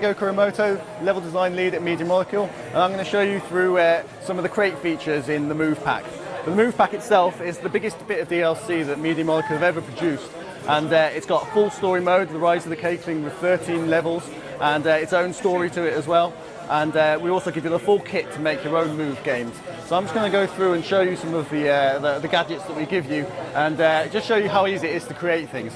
Kuromoto, level design lead at Media Molecule, and I'm going to show you through some of the crate features in the Move Pack. The Move Pack itself is the biggest bit of DLC that Media Molecule have ever produced, and it's got full story mode, The Rise of the Cakeling, with 13 levels, and its own story to it as well. And we also give you the full kit to make your own Move games. So I'm just going to go through and show you some of the gadgets that we give you, and just show you how easy it is to create things.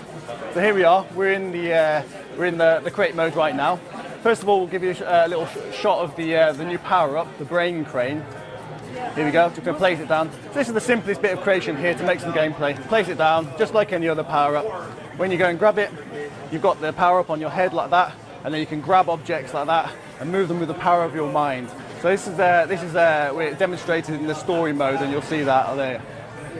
So here we are. We're in the crate mode right now. First of all, we'll give you a little shot of the new power-up, the Brain Crane. Here we go. Just going to place it down. So this is the simplest bit of creation here to make some gameplay. Place it down, just like any other power-up. When you go and grab it, you've got the power-up on your head like that, and then you can grab objects like that and move them with the power of your mind. So this is we're demonstrated in the story mode, and you'll see that there.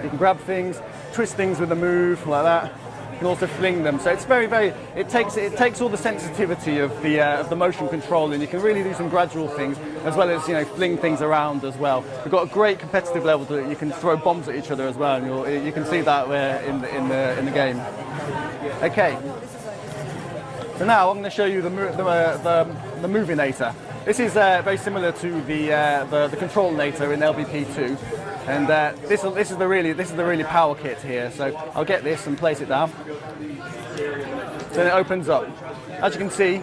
You can grab things, twist things with a move like that. You can also fling them. So it's it takes all the sensitivity of the motion control, and you can really do some gradual things as well as fling things around as well. We've got a great competitive level that you can throw bombs at each other as well, and you can see that in the game. Okay. So now I'm going to show you the Movinator. This is very similar to the Control-nator in LBP2, and this is the really power kit here. So I'll get this and place it down. So then it opens up. As you can see,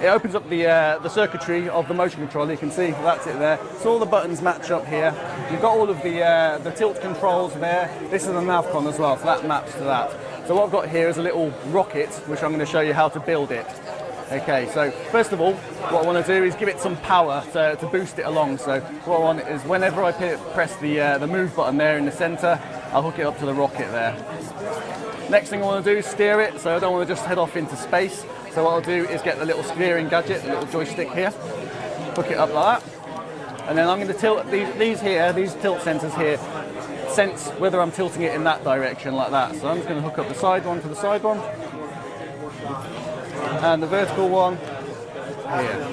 it opens up the circuitry of the motion controller. You can see that's it there. So all the buttons match up here. You've got all of the tilt controls there. This is the navcon as well, so that maps to that. So what I've got here is a little rocket, which I'm going to show you how to build it. Okay, so first of all, what I want to do is give it some power to boost it along. So what I want is whenever I press the move button there in the center, I'll hook it up to the rocket there. Next thing I want to do is steer it, so I don't want to just head off into space. So what I'll do is get the little steering gadget, the little joystick here, hook it up like that, and then I'm going to tilt these tilt sensors here, sense whether I'm tilting it in that direction like that. So I'm just going to hook up the side one to the side one, and the vertical one here,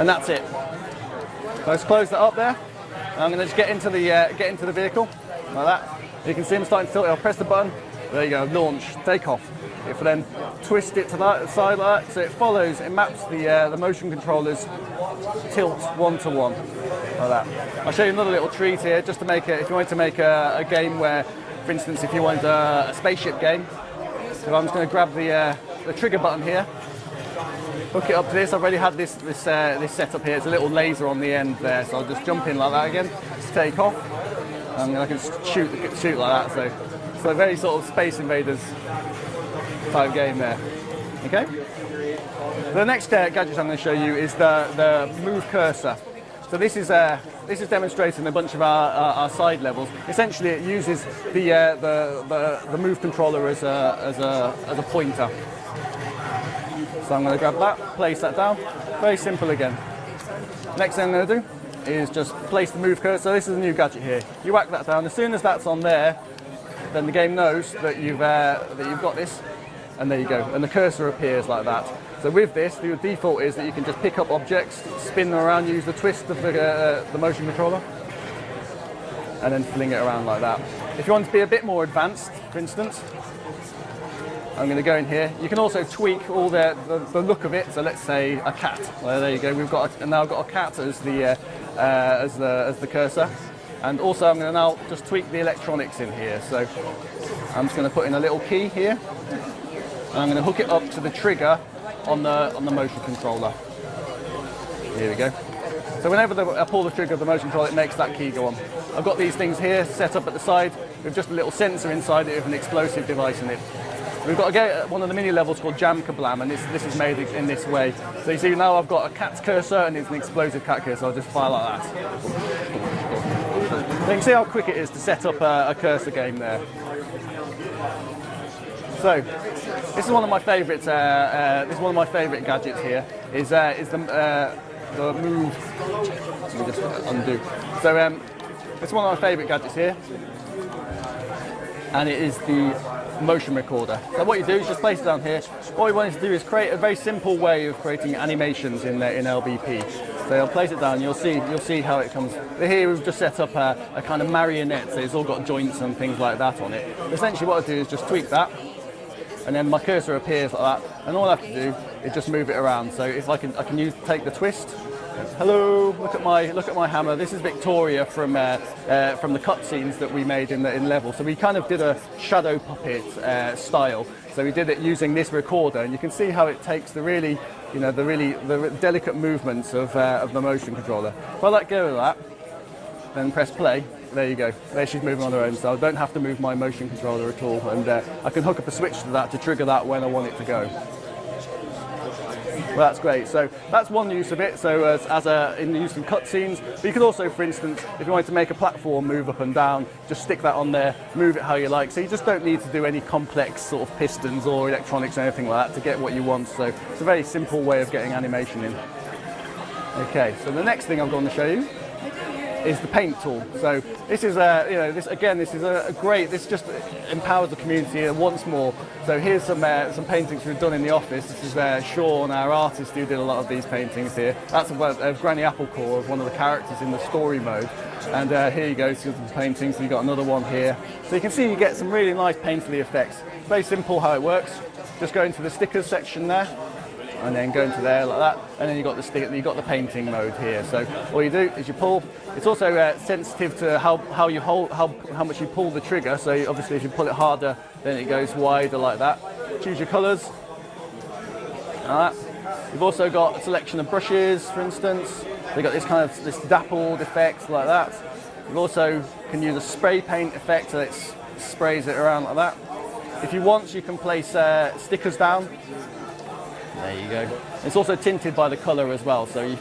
and that's it. So let's close that up there. And I'm going to just get into the vehicle like that. You can see I'm starting to tilt it. I'll press the button. There you go. Launch. Take off. If I then twist it to that side like that, so it follows. It maps the motion controller's tilt one-to-one like that. I'll show you another little treat here, just to make it. If you wanted to make a game where, for instance, if you wanted a spaceship game. So I'm just going to grab the trigger button here, hook it up to this. I've already had this set up here. It's a little laser on the end there, so I'll just jump in like that again, just take off, and I can shoot like that. So it's a very sort of Space Invaders type game there. Okay. The next gadget I'm going to show you is the Move Cursor. So this is demonstrated in a bunch of our side levels. Essentially, it uses the Move controller as a pointer. So I'm going to grab that, place that down. Very simple again. Next thing I'm going to do is just place the Move Cursor. This is a new gadget here. You whack that down. As soon as that's on there, then the game knows that you've got this, and there you go. And the cursor appears like that. So with this, the default is that you can just pick up objects, spin them around, use the twist of the motion controller, and then fling it around like that. If you want to be a bit more advanced, for instance, I'm going to go in here. You can also tweak all the look of it. So let's say a cat. Well, there you go. We've got now got a cat as the cursor, and also I'm going to now just tweak the electronics in here. So I'm just going to put in a little key here, and I'm going to hook it up to the trigger on the motion controller. Here we go. So whenever I pull the trigger of the motion controller, it makes that key go on. I've got these things here set up at the side with just a little sensor inside it with an explosive device in it. We've got one of the mini levels called Jam Kablam, and this is made in this way. So you see now I've got a cat's cursor, and it's an explosive cat cursor. I'll just fire like that. So you can see how quick it is to set up a cursor game there. So this is one of my favourite. This is one of my favourite gadgets here. Is the Move. Let me just undo. So it's one of my favourite gadgets here, and it is the motion recorder. So what you do is just place it down here. What we wanted to do is create a very simple way of creating animations in LBP. So I'll place it down. You'll see how it comes. Here we've just set up a kind of marionette. So it's all got joints and things like that on it. Essentially, what I do is just tweak that, and then my cursor appears like that, and all I have to do is just move it around. So if I can take the twist. Hello, look at my hammer. This is Victoria from the cutscenes that we made in level. So we kind of did a shadow puppet style. So we did it using this recorder, and you can see how it takes the really delicate movements of the motion controller. If I let go of that, then press play. There you go. There she's moving on her own, so I don't have to move my motion controller at all, and I can hook up a switch to that to trigger that when I want it to go. Well, that's great. So that's one use of it. So in use in cutscenes, but you could also, for instance, if you wanted to make a platform move up and down, just stick that on there, move it how you like. So you just don't need to do any complex sort of pistons or electronics or anything like that to get what you want. So it's a very simple way of getting animation in. Okay, so the next thing I'm going to show you is the paint tool. So this is this just empowers the community once more. So here's some paintings we've done in the office. This is Sean, our artist, who did a lot of these paintings here. That's a Granny Applecore of one of the characters in the story mode. And here you go, some paintings. We've got another one here. So you can see you get some really nice painterly effects. It's very simple how it works. Just go into the stickers section there, and then go into there like that, and then you've got the painting mode here. So all you do is you pull. It's also sensitive to how much you pull the trigger. So obviously if you pull it harder, then it goes wider like that. Choose your colours. Like that. You've also got a selection of brushes, for instance. They've got this dappled effect like that. You also can use a spray paint effect, so it sprays it around like that. If you want, you can place stickers down. There you go. It's also tinted by the colour as well, so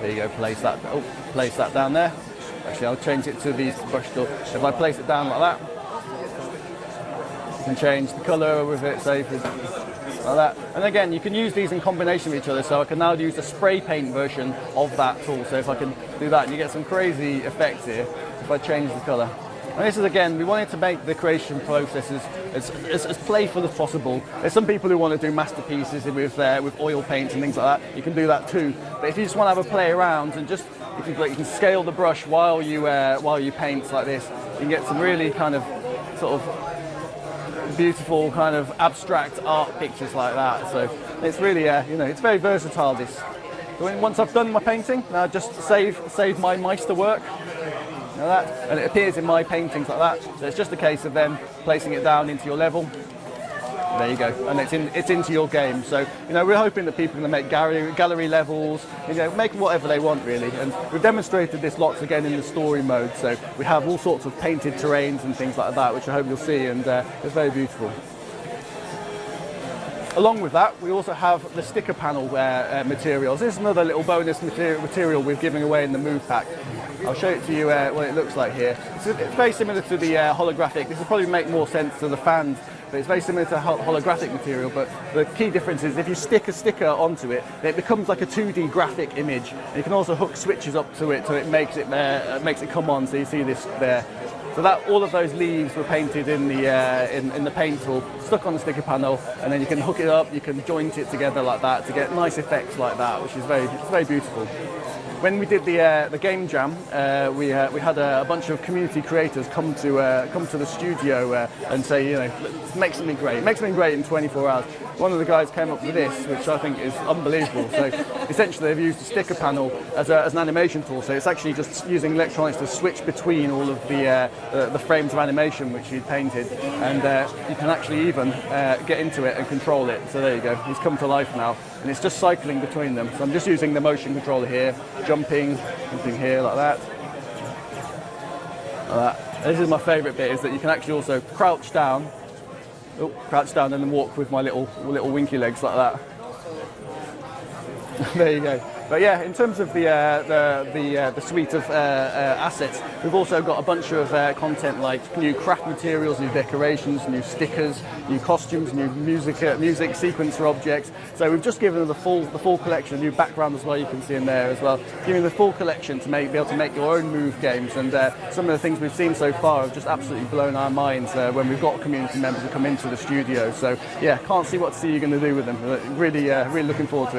there you go, place that down there. Actually, I'll change it to these brush tool. If I place it down like that, you can change the colour with it, say, like that. And again, you can use these in combination with each other, so I can now use the spray paint version of that tool. So if I can do that, you get some crazy effects here if I change the colour. And this is, again, we wanted to make the creation processes as playful as possible. There's some people who want to do masterpieces with oil paints and things like that. You can do that too. But if you just want to have a play around and just you can scale the brush while you paint like this, you can get some really kind of sort of beautiful kind of abstract art pictures like that. So it's really it's very versatile. This. So once I've done my painting, now just save my Meisterwork. Like that, and it appears in my paintings like that. So it's just a case of then placing it down into your level. There you go, and it's into your game. So we're hoping that people are going to make gallery levels, make whatever they want really. And we've demonstrated this lots again in the story mode. So we have all sorts of painted terrains and things like that, which I hope you'll see, and it's very beautiful. Along with that, we also have the sticker panel materials. This is another little bonus material we're giving away in the Move Pack. I'll show it to you what it looks like here. It's very similar to the holographic. This will probably make more sense to the fans, but it's very similar to holographic material. But the key difference is if you stick a sticker onto it, it becomes like a 2D graphic image. And you can also hook switches up to it so it makes it come on. So you see this there. So that all of those leaves were painted in the paint tool, stuck on the sticker panel, and then you can hook it up, you can joint it together like that to get nice effects like that, which is very beautiful. When we did the game jam, we had a bunch of community creators come to the studio and say, make something great in 24 hours. One of the guys came up with this, which I think is unbelievable. So essentially, they've used the sticker panel as an animation tool. So it's actually just using electronics to switch between all of the frames of animation which he painted, and you can actually even get into it and control it. So there you go. He's come to life now, and it's just cycling between them. So I'm just using the motion controller here, jumping here like that. Like that. This is my favourite bit, is that you can actually also crouch down and then walk with my little winky legs like that. There you go. But yeah, in terms of the suite of assets, we've also got a bunch of content like new craft materials, new decorations, new stickers, new costumes, new music sequencer objects. So we've just given them the full collection, new background as well. You can see in there as well, giving the full collection to be able to make your own Move games. And some of the things we've seen so far have just absolutely blown our minds when we've got community members who come into the studio. So yeah, can't see what you're going to do with them. Really looking forward to it.